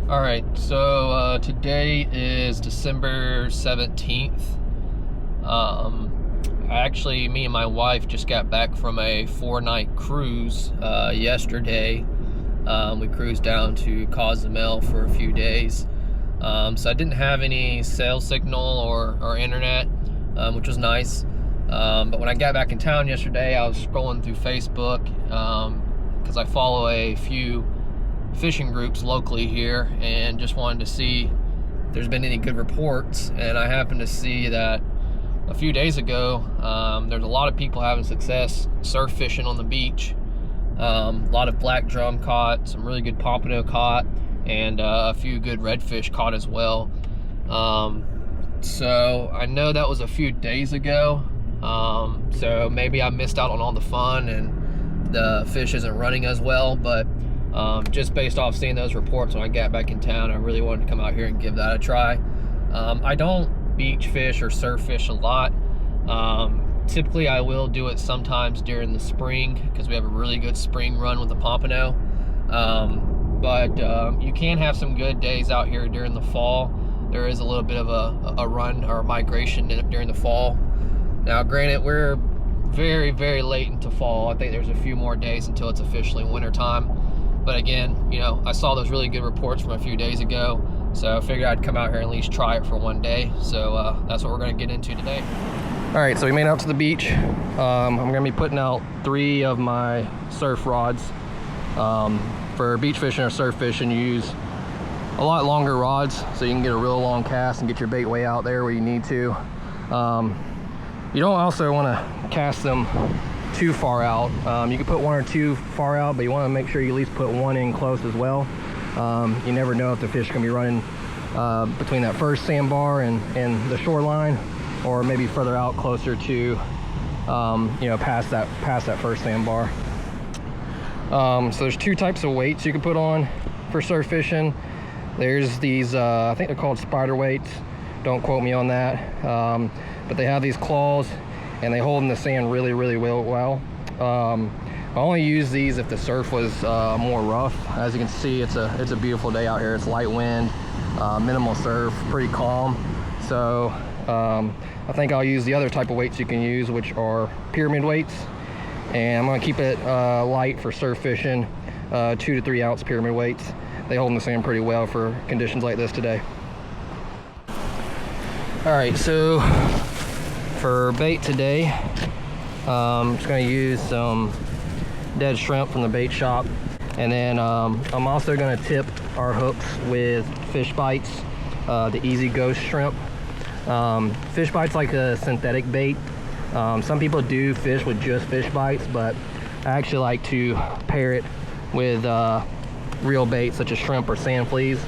All right, so today is December 17th. Me and my wife just got back from a 4-night cruise yesterday. We cruised down to Cozumel for a few days. So I didn't have any cell signal or internet, which was nice. But when I got back in town yesterday, I was scrolling through Facebook because I follow a few fishing groups locally here and just wanted to see if there's been any good reports. And I happened to see that a few days ago there's a lot of people having success surf fishing on the beach. A lot of black drum caught, some really good pompano caught, and a few good redfish caught as well. So I know that was a few days ago, so maybe I missed out on all the fun and the fish isn't running as well, but just based off seeing those reports when I got back in town, I really wanted to come out here and give that a try. I don't beach fish or surf fish a lot. Typically I will do it sometimes during the spring because we have a really good spring run with the pompano. But you can have some good days out here during the fall. There is a little bit of a run or a migration during the fall. Now granted, we're very, very late into fall. I think there's a few more days until it's officially winter time. But again, you know, I saw those really good reports from a few days ago, so I figured I'd come out here and at least try it for one day. So that's what we're gonna get into today. All right, so we made it out to the beach. I'm gonna be putting out 3 of my surf rods. For beach fishing or surf fishing, you use a lot longer rods so you can get a real long cast and get your bait way out there where you need to. You don't also wanna cast them too far out. You can put 1 or 2 far out, but you want to make sure you at least put 1 in close as well. You never know if the fish are going to be running between that first sandbar and the shoreline, or maybe further out closer to you know, past that first sandbar. So there's 2 types of weights you can put on for surf fishing. There's these I think they're called spider weights, don't quote me on that, but they have these claws and they hold in the sand really, really well. I only use these if the surf was more rough. As you can see, it's a beautiful day out here. It's light wind, minimal surf, pretty calm. So I think I'll use the other type of weights you can use, which are pyramid weights. And I'm gonna keep it light for surf fishing, 2 to 3 ounce pyramid weights. They hold in the sand pretty well for conditions like this today. All right, so for bait today, I'm just going to use some dead shrimp from the bait shop, and then I'm also going to tip our hooks with Fishbites, the Easy Ghost shrimp. Fishbites like a synthetic bait. Some people do fish with just Fishbites, but I actually like to pair it with real bait such as shrimp or sand fleas.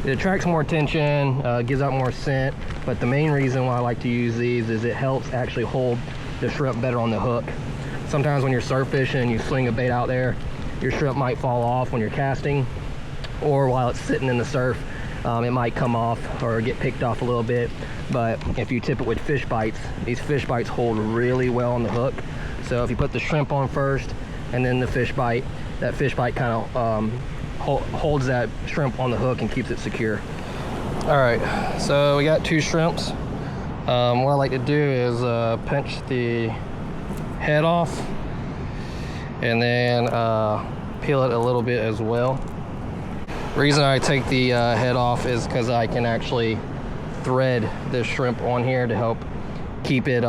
It attracts more attention, gives out more scent, but the main reason why I like to use these is it helps actually hold the shrimp better on the hook. Sometimes when you're surf fishing and you sling a bait out there, your shrimp might fall off when you're casting, or while it's sitting in the surf, it might come off or get picked off a little bit. But if you tip it with Fishbites, these Fishbites hold really well on the hook. So if you put the shrimp on first and then the Fishbite, that Fishbite kind of holds that shrimp on the hook and keeps it secure. All right, so we got 2 shrimps. What I like to do is pinch the head off and then peel it a little bit as well. The reason I take the head off is because I can actually thread this shrimp on here to help keep it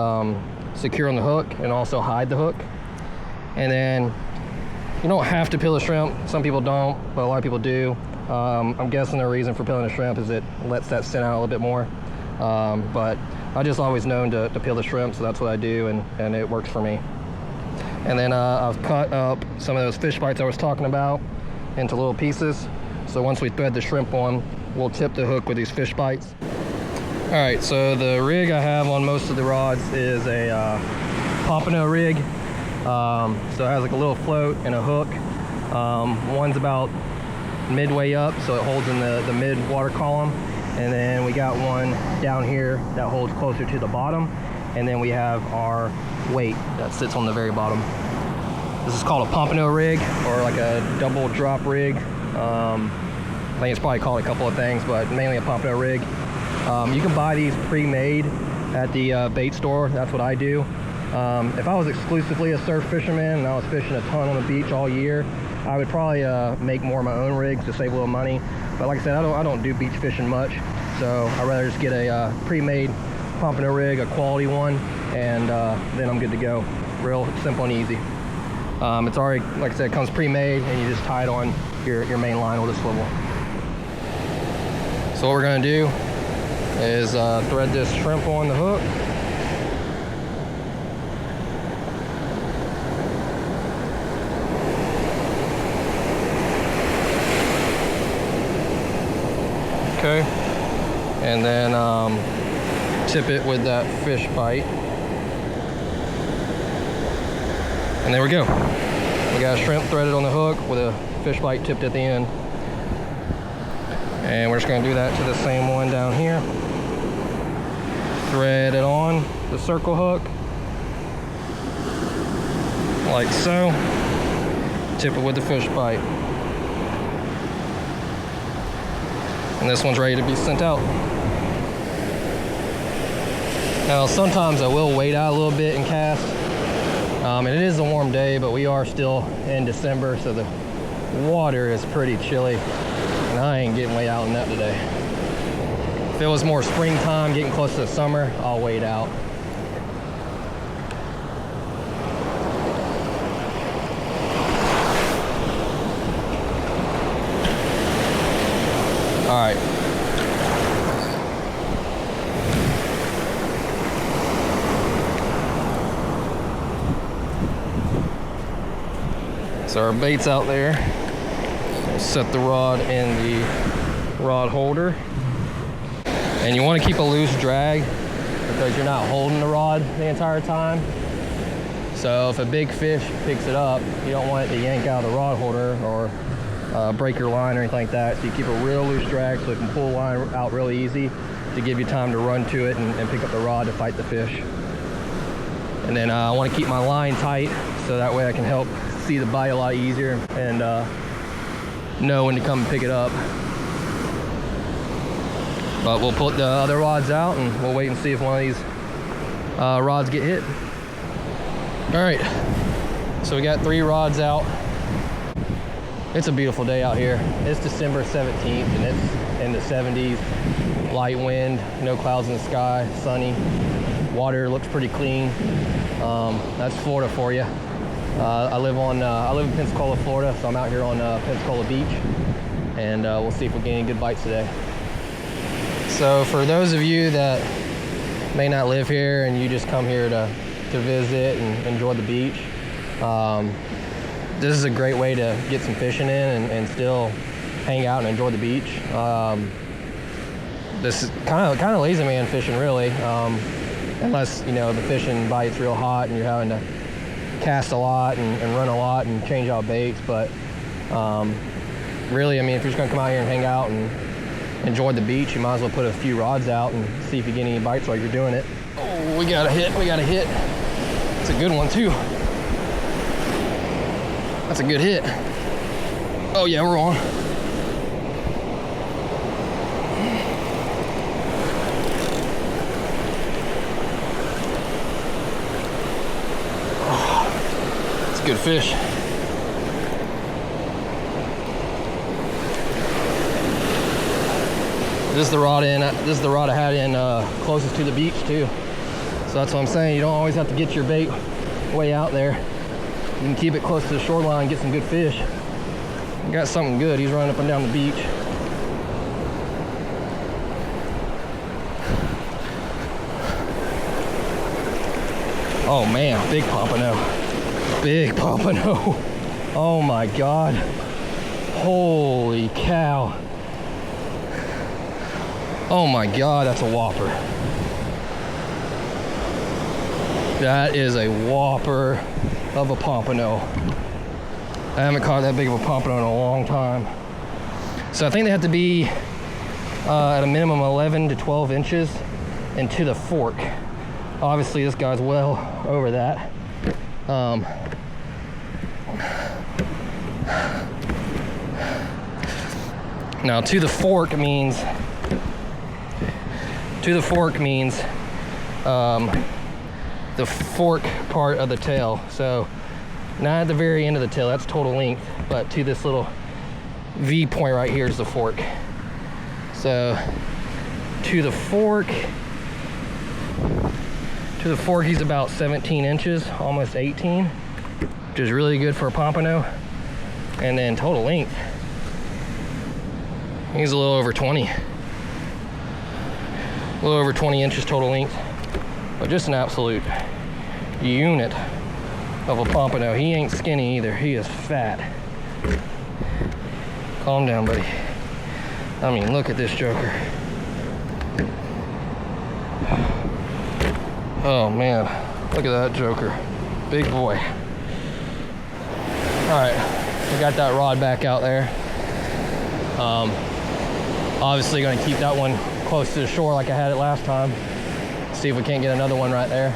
secure on the hook and also hide the hook. And then you don't have to peel a shrimp. Some people don't, but a lot of people do. I'm guessing the reason for peeling a shrimp is it lets that scent out a little bit more. But I just always known to peel the shrimp, so that's what I do, and it works for me. And then I've cut up some of those Fishbites I was talking about into little pieces. So once we thread the shrimp on, we'll tip the hook with these Fishbites. All right, so the rig I have on most of the rods is a Pompano rig. So it has like a little float and a hook. One's about midway up, so it holds in the mid water column, and then we got one down here that holds closer to the bottom, and then we have our weight that sits on the very bottom. This is called a Pompano rig, or like a double drop rig. think it's probably called a couple of things, but mainly a pompano rig. You can buy these pre-made at the bait store. That's what I do. If I was exclusively a surf fisherman and I was fishing a ton on the beach all year, I would probably make more of my own rigs to save a little money. But like I said, I don't do beach fishing much, so I'd rather just get a pre-made pompano rig, a quality one, and then I'm good to go. Real simple and easy. It's already, like I said, it comes pre-made, and you just tie it on your main line with a swivel. So what we're gonna do is thread this shrimp on the hook. Okay, and then tip it with that fish bite. And there we go. We got a shrimp threaded on the hook with a fish bite tipped at the end. And we're just gonna do that to the same one down here. Thread it on the circle hook, like so. Tip it with the fish bite. And this one's ready to be sent out. Now, sometimes I will wait out a little bit and cast. And it is a warm day, but we are still in December, so the water is pretty chilly. And I ain't getting way out in that today. If it was more springtime, getting close to the summer, I'll wait out. All right. So our bait's out there. Set the rod in the rod holder. And you want to keep a loose drag because you're not holding the rod the entire time. So if a big fish picks it up, you don't want it to yank out of the rod holder or break your line or anything like that. So you keep a real loose drag so it can pull the line out really easy to give you time to run to it and pick up the rod to fight the fish. And then I want to keep my line tight so that way I can help see the bite a lot easier and know when to come and pick it up. But we'll put the other rods out and we'll wait and see if one of these rods get hit. All right, so we got 3 rods out. It's a beautiful day out here. It's December 17th and it's in the 70s. Light wind, no clouds in the sky, sunny. Water looks pretty clean. That's Florida for you. I live in Pensacola, Florida, so I'm out here on Pensacola Beach, and we'll see if we get any good bites today. So for those of you that may not live here and you just come here to visit and enjoy the beach, this is a great way to get some fishing in and still hang out and enjoy the beach. This is kind of lazy man fishing, really, unless you know the fishing bites real hot and you're having to cast a lot and run a lot and change out baits. But really, I mean, if you're just gonna come out here and hang out and enjoy the beach, you might as well put a few rods out and see if you get any bites while you're doing it. Oh, we got a hit. It's a good one too. That's a good hit. Oh yeah, we're on. Oh, it's a good fish. This is the rod I had in closest to the beach too. So that's what I'm saying. You don't always have to get your bait way out there. You can keep it close to the shoreline and get some good fish. You got something good. He's running up and down the beach. Oh man, big pompano. Big pompano. Oh my God. Holy cow. Oh my God, that's a whopper. That is a whopper of a pompano. I haven't caught that big of a pompano in a long time. So I think they have to be at a minimum 11 to 12 inches into the fork. Obviously this guy's well over that. Now to the fork means the fork part of the tail. So not at the very end of the tail, that's total length, but to this little V point right here is the fork. So to the fork he's about 17 inches, almost 18, which is really good for a pompano. And then total length, he's a little over 20. A little over 20 inches total length, but just an absolute unit of a pompano. He ain't skinny either, he is fat. Calm down, buddy. I mean, look at this joker. Oh man, look at that joker. Big boy. All right, we got that rod back out there. Obviously gonna keep that one close to the shore like I had it last time. See if we can't get another one right there.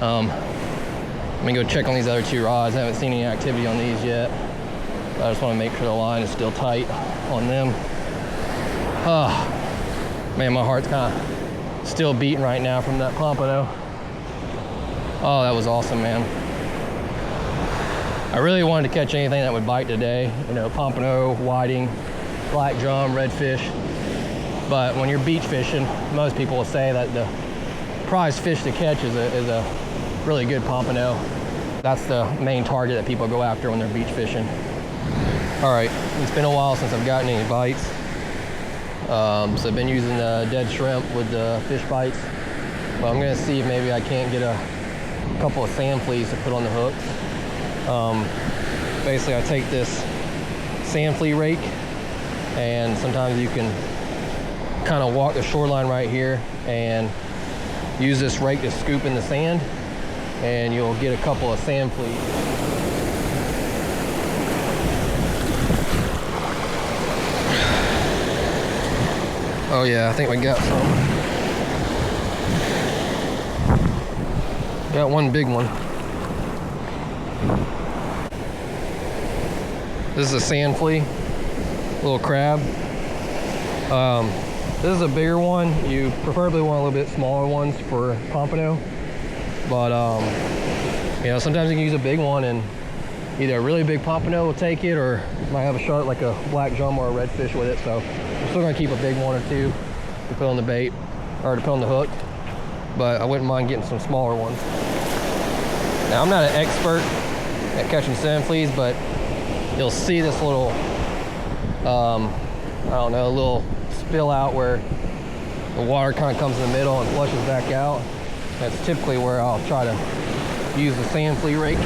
Let me go check on these other two rods. I haven't seen any activity on these yet. I just want to make sure the line is still tight on them. Oh, man, my heart's kind of still beating right now from that pompano. Oh, that was awesome, man. I really wanted to catch anything that would bite today. You know, pompano, whiting, black drum, redfish. But when you're beach fishing, most people will say that the prize fish to catch is a really good pompano. That's the main target that people go after when they're beach fishing. All right, it's been a while since I've gotten any bites. So I've been using the dead shrimp with the Fishbites. But I'm gonna see if maybe I can't get a couple of sand fleas to put on the hook. Basically I take this sand flea rake, and sometimes you can kind of walk the shoreline right here and use this rake to scoop in the sand, and you'll get a couple of sand fleas. Oh yeah, I think we got some. Got one big one. This is a sand flea, little crab. This is a bigger one. You preferably want a little bit smaller ones for pompano. But you know, sometimes you can use a big one, and either a really big pompano will take it, or might have a shark like a black drum or a redfish with it. So I'm still gonna keep a big one or two to put on the bait, or to put on the hook. But I wouldn't mind getting some smaller ones. Now, I'm not an expert at catching sand fleas, but you'll see this little, I don't know, a little spill out where the water kind of comes in the middle and flushes back out. That's typically where I'll try to use the sand flea rake.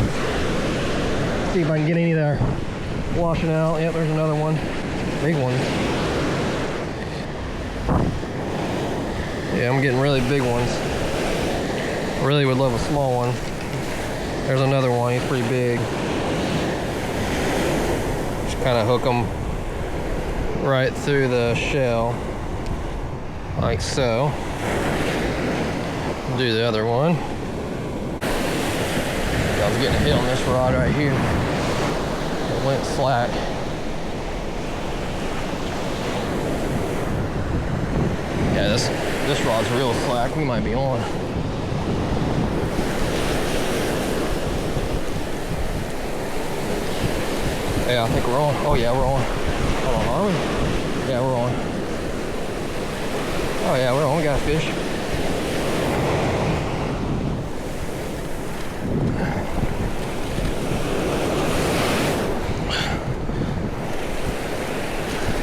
See if I can get any there washing out. Yep, there's another one. Big one. Yeah, I'm getting really big ones. Really would love a small one. There's another one, he's pretty big. Just kind of hook them right through the shell, like so. Do the other one. I was getting a hit on this rod right here. It went slack. Yeah, this rod's real slack. We might be on. Yeah, I think we're on. Oh yeah, we're on. Hold on, are we? Yeah, we're on. Oh yeah, we're on. We got a fish.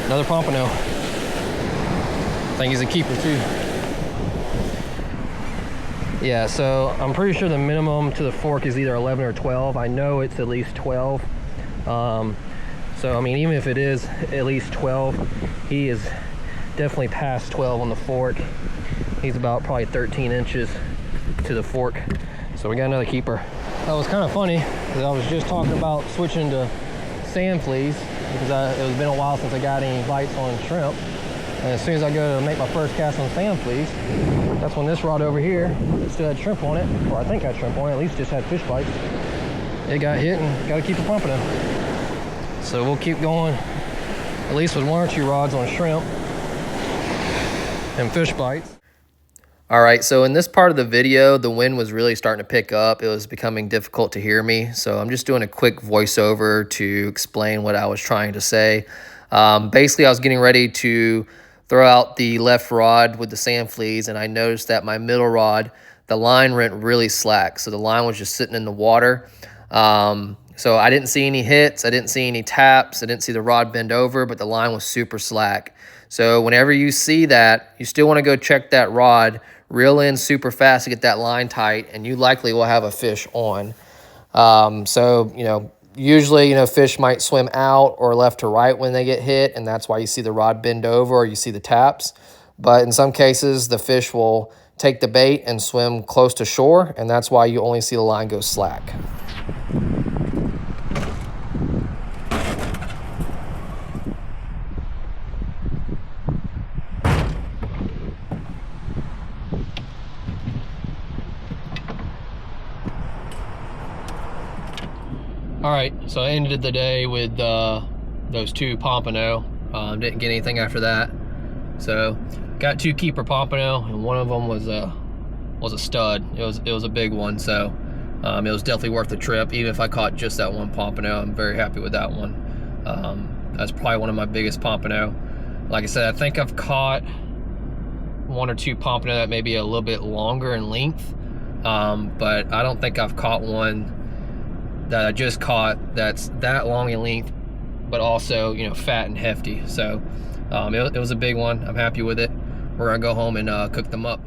Another pompano. I think he's a keeper too. Yeah, so I'm pretty sure the minimum to the fork is either 11 or 12. I know it's at least 12. So I mean, even if it is at least 12, he is definitely past 12 on the fork. He's about probably 13 inches to the fork. So we got another keeper. That was kind of funny because I was just talking about switching to sand fleas because it was been a while since I got any bites on shrimp. And as soon as I go to make my first cast on sand fleas, that's when this rod over here still had shrimp on it, or I think had shrimp on it, at least just had fish bites. It got hit and got to keep the pompano. So we'll keep going at least with 1 or 2 rods on shrimp and fish bites. All right, so in this part of the video, the wind was really starting to pick up. It was becoming difficult to hear me, so I'm just doing a quick voiceover to explain what I was trying to say. Basically, I was getting ready to throw out the left rod with the sand fleas, and I noticed that my middle rod, the line went really slack. So the line was just sitting in the water. So I didn't see any hits. I didn't see any taps. I didn't see the rod bend over, but the line was super slack. So whenever you see that, you still want to go check that rod, reel in super fast to get that line tight, and you likely will have a fish on. So, usually, fish might swim out or left to right when they get hit, and that's why you see the rod bend over or you see the taps. But in some cases, the fish will take the bait and swim close to shore, and that's why you only see the line go slack. All right, so I ended the day with those 2 Pompano. Didn't get anything after that. So got 2 keeper Pompano, and one of them was a stud. It was a big one, so it was definitely worth the trip. Even if I caught just that 1 Pompano, I'm very happy with that one. That's probably one of my biggest Pompano. Like I said, I think I've caught 1 or 2 Pompano that may be a little bit longer in length, but I don't think I've caught one that I just caught that's that long in length, but also, fat and hefty. So it was a big one. I'm happy with it. We're gonna go home and cook them up.